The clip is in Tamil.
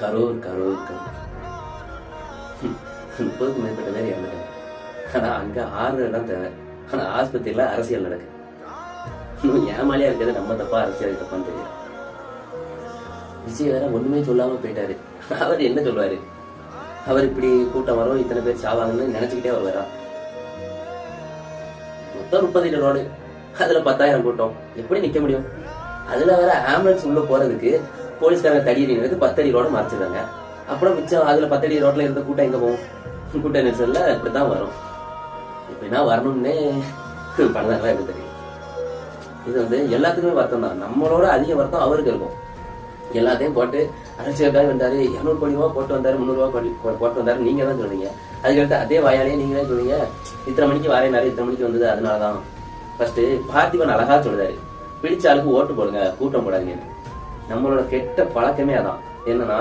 கரூர் கரூர் கரூர் 30க்கும் மேற்பட்ட பேர் இறந்துட்டாங்க. ஆனா அங்க 6 இடம் தேவை. ஆனா ஆஸ்பத்திரியில அரசியல் நடக்கு. இன்னும் ஏமாலியா இருக்கிறது நம்ம தப்பா அரசியல் தப்பான்னு தெரியல. விஜய் வேற ஒண்ணுமே சொல்லாம போயிட்டாரு. அவர் என்ன சொல்லுவாரு? அவர் இப்படி கூட்டம் வரும், இத்தனை பேர் சாவாங்கன்னு நினைச்சுக்கிட்டே வருவாரா? மொத்தம் 30 ரோடு, அதுல 10,000 கூட்டம் எப்படி நிக்க முடியும்? அதுல வேற ஆம்புலன்ஸ் உள்ள போறதுக்கு போலீஸ்காரங்க தடியடி நிறுத்தி 10 அடி ரோட மறைச்சிருக்காங்க. அப்புறம் மிச்சம் அதுல 10 அடி ரோட்ல இருந்த கூட்டம் எங்க போகும்? கூட்ட நெரிசல்ல இப்படித்தான் வரும். இப்படின்னா வரணும்னே பண்ணதான் எப்படி தெரியும்? இது எல்லாத்துக்குமே வருத்தம் தான். நம்மளோட அதிக வருத்தம் அவருக்கு இருக்கும். எல்லாத்தையும் போட்டு அரசியலுக்காக வந்தாரு, 200 கோடி ரூபா போட்டு வந்தாரு, 300 கோடி போட்டு வந்தாரு, நீங்க தான் சொல்றீங்க. அதுக்கடுத்து அதே வாயாலேயே நீங்களே சொல்றீங்க, இத்தனை மணிக்கு வரேனாரு, இத்தனை மணிக்கு வந்தது அதனாலதான். ஃபர்ஸ்ட் பார்த்திபன் அழகா சொல்றாரு, பிடிச்ச ஆளுக்கு ஓட்டு போடுங்க, கூட்டம் போடாதீங்கன்னு. நம்மளோட கெட்ட பழக்கமே அதான். என்னன்னா